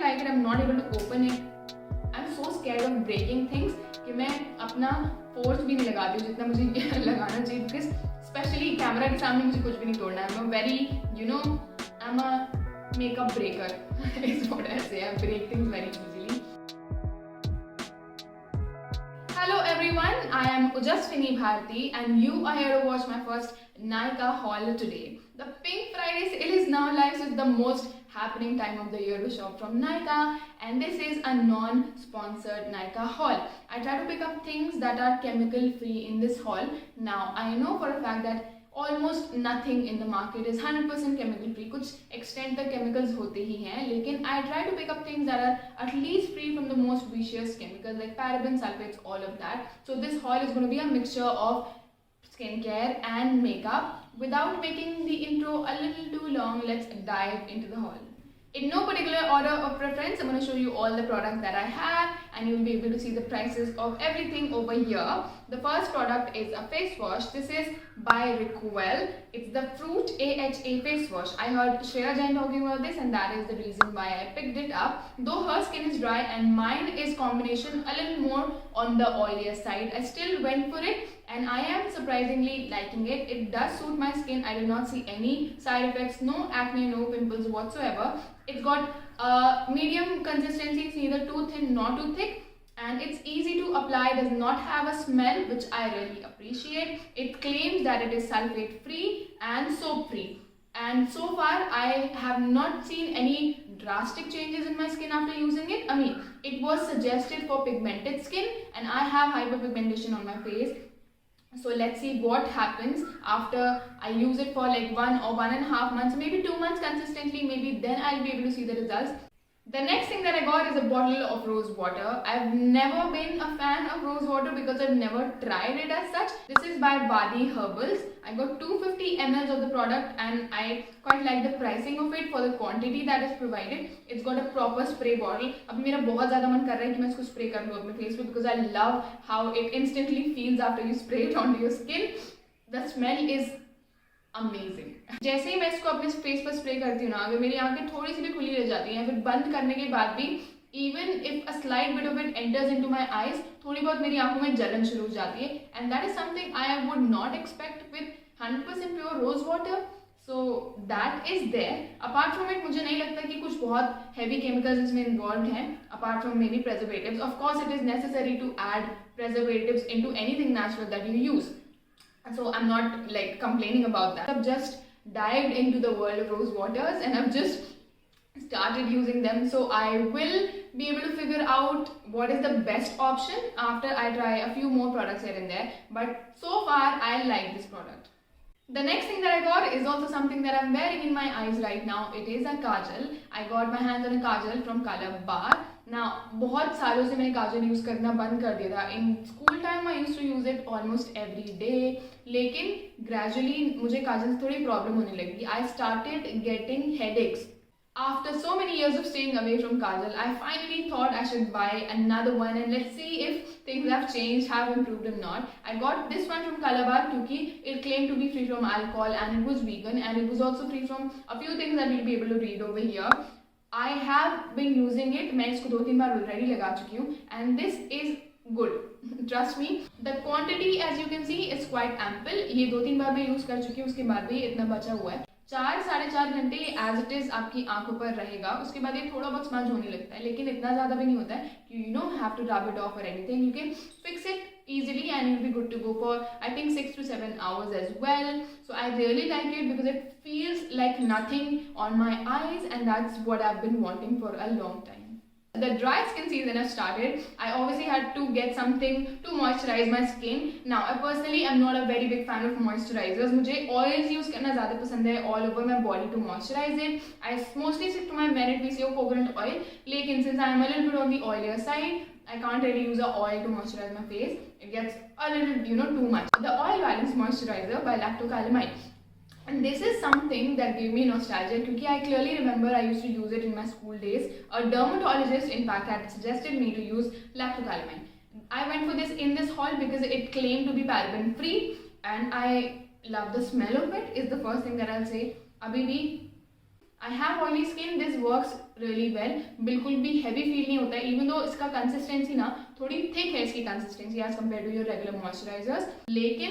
don't like it. I'm not able to open it. I'm so scared of breaking things कि मैं अपना force भी नहीं लगाती हूँ जितना मुझे लगाना चाहिए, because स्पेशली कैमरा के सामने मुझे कुछ भी नहीं तोड़ना है. I'm a very, I'm a makeup breaker is what I say. I break things very easily. Hello everyone, I am Ujaswini Bharti and you are here to watch my first Nykaa haul today. The Pink Friday sale is now live, so it's the most happening time of the year to shop from Nykaa, and this is a non-sponsored Nykaa haul. I try to pick up things that are chemical free in this haul. Now I know for a fact that almost nothing in the market is 100% chemical free. कुछ extent तक chemicals होते ही हैं, लेकिन I try to pick up things that are at least free from the most vicious chemicals like parabens, sulfates, all of that. So this haul is going to be a mixture of skincare and makeup. Without making the intro a little too long, let's dive into the haul. In no particular order of preference, I'm going to show you all the products that I have and you'll be able to see the prices of everything over here. The first product is a face wash. This is by Rickwell. It's the Fruit AHA face wash. I heard Shreya Jain talking about this and that is the reason why I picked it up. Though her skin is dry and mine is combination a little more on the oilier side, I still went for it and I am surprisingly liking it. It does suit my skin. I do not see any side effects, no acne, no pimples whatsoever. It's got a medium consistency, it's neither too thin nor too thick, and it's easy to apply, does not have a smell, which I really appreciate. It claims that it is sulfate free and soap free, and so far I have not seen any drastic changes in my skin after using it. I mean, it was suggested for pigmented skin and I have hyperpigmentation on my face. So let's see what happens after I use it for like 1 or 1.5 months, maybe 2 months consistently. Maybe then I'll be able to see the results. The next thing that I got is a bottle of rose water. I've never been a fan of rose water because I've never tried it as such. This is by Badi Herbals. I got 250 ml of the product and I quite like the pricing of it for the quantity that is provided. It's got a proper spray bottle. अभी मेरा बहुत ज़्यादा मन कर रहा है कि मैं इसको spray कर लूँ अपने face पे because I love how it instantly feels after you spray it onto your skin. The smell is amazing. जैसे ही मैं इसको अपने फेस पर स्प्रे करती हूँ ना, अगर मेरी आंखें थोड़ी सी भी खुली रह जाती हैं, फिर बंद करने के बाद भी even if a slight bit of it enters into my eyes, थोड़ी बहुत मेरी आंखों में जलन शुरू हो जाती है, and that is something I would not expect with 100% pure rose water. So that is there. Apart from it मुझे नहीं लगता कि कुछ बहुत हैवी केमिकल्स इसमें इन्वॉल्व हैं, apart from maybe preservatives. Of course it is necessary to add preservatives into anything natural that you use. So I'm not like complaining about that. I've just dived into the world of rose waters and I've just started using them. So I will be able to figure out what is the best option after I try a few more products here and there. But so far I like this product. The next thing that I got is also something that I'm wearing in my eyes right now. It is a kajal. I got my hands on a kajal from Color Bar. Now, बहुत सालों से मैंने काजल use करना बंद कर दिया था. In school time I used to use it almost every day. लेकिन gradually मुझे काजल से थोड़ी प्रॉब्लम होने लगी. I started getting headaches. After so many years of staying away from kajal, I finally thought I should buy another one and let's see if things have changed, have improved or not. I got this one from Color Bar because it claimed to be free from alcohol and it was vegan and it was also free from a few things that we'll be able to read over here. I have been using it. मैं इसको 2-3 बार already लगा चुकी हूँ and this is good. Trust me. The quantity as you can see is quite ample. ये 2-3 बार मैं use कर चुकी हूँ, उसके बाद भी इतना बचा हुआ है. 4-4.5 घंटे एज इट इज आपकी आंखों पर रहेगा. उसके बाद ये थोड़ा बहुत स्मज होने लगता है, लेकिन इतना ज़्यादा भी नहीं होता है कि you know have to rub it off और anything. You can fix it easily and you'll be good to go for I think 6 to 7 hours as well. So I really like it because it feels like nothing on my eyes and that's what I've been wanting for a long time. The dry skin season has started. I obviously had to get something to moisturize my skin. Now I personally am not a very big fan of moisturizers. मुझे oils use करना ज़्यादा पसंद है all over my body to moisturize it. I mostly stick to my Merit PCO coconut oil. लेकिन since I am a little bit on the oilier side, I can't really use a oil to moisturize my face. It gets a little, too much. The Oil Balance Moisturizer by Lactocalamine. And this is something that gave me nostalgia because I clearly remember I used to use it in my school days. A dermatologist in fact had suggested me to use Lactocalamine. I went for this in this haul because it claimed to be paraben free and I love the smell of it is the first thing that I'll say. Abhi bhi I have oily skin, this works really well, बिल्कुल भी heavy feel नहीं होता है, even though इसका consistency ना थोड़ी thick है इसकी consistency as compare to your regular moisturisers, लेकिन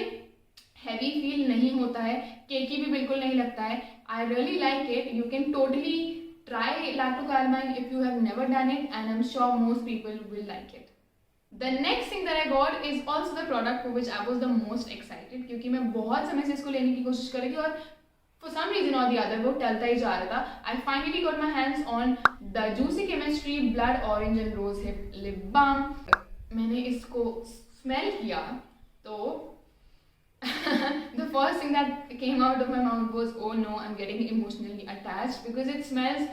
हैवी फील नहीं होता है, केकी भी बिल्कुल नहीं लगता है. I really like it. You can totally try lactocalmine if you have never done it, and I'm sure most people will like it. The next thing that I got is also the product for which I was the most excited, क्योंकि मैं बहुत समय से इसको लेने की कोशिश कर रही थी और for some reason or the other वो टलता ही जा रहा था. I finally got my hands on the Juicy Chemistry Blood Orange and Rose Hip Lip Balm. मैंने इसको स्मेल किया तो the first thing that came out of my mouth was, oh no, I'm getting emotionally attached, because it smells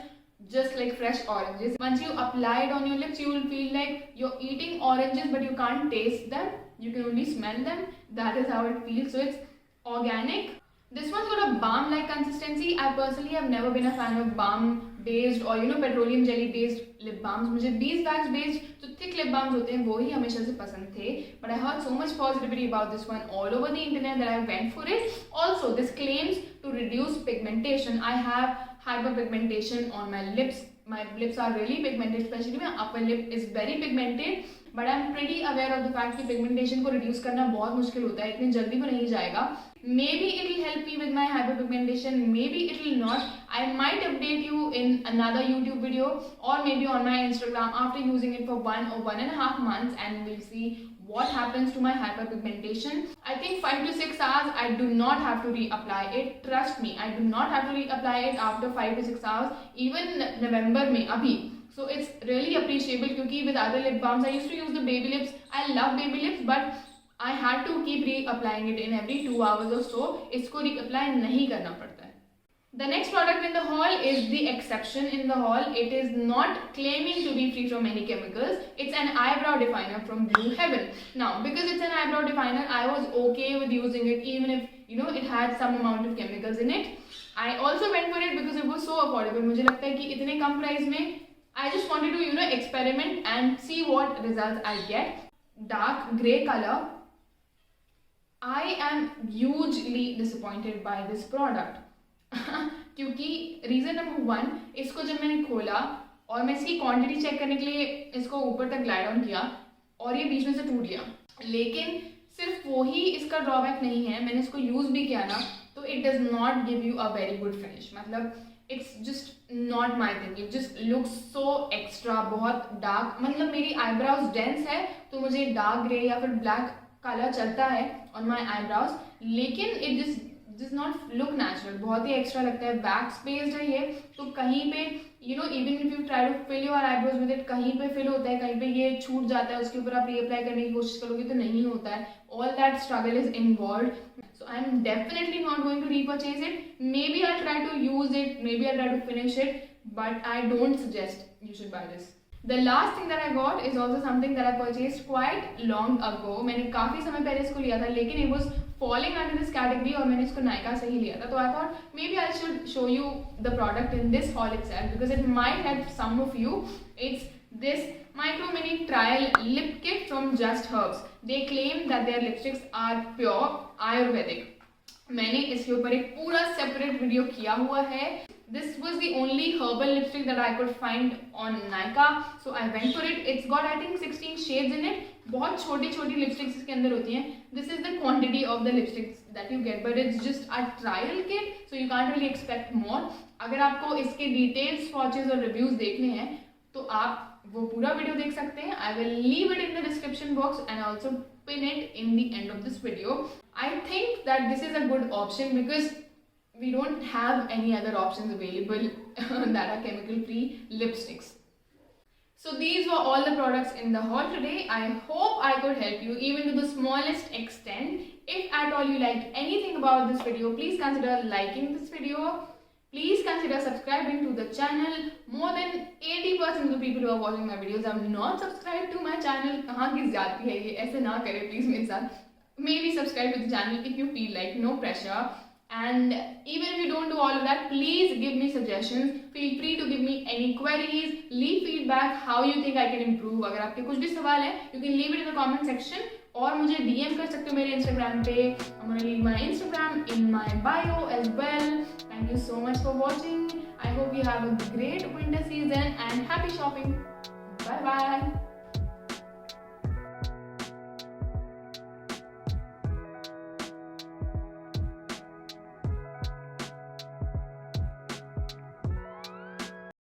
just like fresh oranges. Once you apply it on your lips, you will feel like you're eating oranges but you can't taste them, you can only smell them. That is how it feels. So it's organic. This one's got a balm like consistency. I personally have never been a fan of balm based or petroleum jelly based lip balms. मुझे beeswax based जो thick lip balms होते हैं वो ही हमेशा से पसंद थे. But I heard so much positivity about this one all over the internet that I went for it. Also, this claims to reduce pigmentation. I have hyperpigmentation on my lips. My lips are really pigmented, especially my upper lip is very pigmented. But I'm pretty aware of the fact कि pigmentation को reduce करना बहुत मुश्किल होता है, इतनी जल्दी वो नहीं जाएगा. Maybe it will help me with my hyperpigmentation, maybe it will not. I might update you in another YouTube video or maybe on my Instagram after using it for 1 or 1.5 months, and we'll see what happens to my hyperpigmentation. I think 5 to 6 hours I do not have to reapply it. Trust me, I do not have to reapply it after 5 to 6 hours, even November में अभी. So it's really appreciable क्योंकि with other lip balms I used to use the baby lips. I love baby lips, but I had to keep reapplying it in every 2 hours or so. इसको reapply नहीं करना पड़ता है. The next product in the haul is the exception in the haul. It is not claiming to be free from any chemicals. It's an eyebrow definer from Blue Heaven. Now, because it's an eyebrow definer, I was okay with using it even if it had some amount of chemicals in it. I also went for it because it was so affordable. मुझे लगता है कि इतने कम price में I just wanted to experiment and see what results I get. Dark grey color. I am hugely disappointed by this product. क्योंकि reason number 1, इसको जब मैंने खोला और मैं इसकी क्वांटिटी चेक करने के लिए इसको ऊपर तक ग्लाइड ऑन किया और ये बीच में से टूट गया. लेकिन सिर्फ वो ही इसका ड्रॉबैक नहीं है, मैंने इसको यूज़ भी किया ना तो it does not give you a very good finish. मतलब it's just not my thing. It just looks so extra, बहुत डार्क. मतलब मेरी आईब्राउज डेंस है तो मुझे डार्क ग्रे या फिर ब्लैक कलर चलता है ऑन माई आईब्राउज, लेकिन it just not look natural. बहुत ही एक्स्ट्रा लगता है. वैक्स बेस्ड है ये, तो कहीं पे even if you try to fill your eyebrows with it, कहीं पे फिल होता है, कहीं पे ये छूट जाता है, उसके ऊपर आप रीअप्लाई करने की कोशिश करोगे तो नहीं होता है. All that struggle is involve. So I'm definitely not going to repurchase it. Maybe I'll try to use it, maybe I'll try to finish it, but I don't suggest you should buy this. The last thing that I got is also something that I purchased quite long ago. मैंने काफ़ी समय पहले इसको लिया था, लेकिन it was falling under this category और मैंने इसको नायका से ही लिया था. तो I thought maybe I should show you the product in this haul itself because it might help some of you. It's this micro mini trial lip kit from Just Herbs. They claim that their lipsticks are pure Ayurvedic. मैंने इसके ऊपर एक पूरा separate video किया हुआ है. This was the only herbal lipstick that I could find on Nykaa, so I went for it. It's got I think 16 shades in it. बहुत छोटी छोटी लिपस्टिक्स इसके अंदर होती हैं. This is the quantity of the lipsticks that you get, but it's just a trial kit, so you can't really expect more. अगर आपको इसके डिटेल्स, स्वॉचेस और रिव्यूज देखने हैं तो आप वो पूरा वीडियो देख सकते हैं. I will leave it in the description box and also pin it in the end of this video. I think that this is a good option because we don't have any other options available that are chemical free lipsticks. So these were all the products in the haul today. I hope I could help you even to the smallest extent. If at all you liked anything about this video, please consider liking this video. Please consider subscribing to the channel. More than 80% of the people who are watching my videos are not subscribed to my channel. कहाँ की जाती है ये, ऐसे ना करें please मेरे साथ. Maybe subscribe to the channel if you feel like, no pressure. And even if you don't do all of that, please give me suggestions. Feel free to give me any queries, leave feedback, how you think I can improve. अगर आपके कुछ भी सवाल है, you can leave it in the comment section. और मुझे DM कर सकते हो मेरे Instagram पे. I'm gonna leave my Instagram in my bio as well. Thank you so much for watching. I hope you have a great winter season and happy shopping. Bye bye.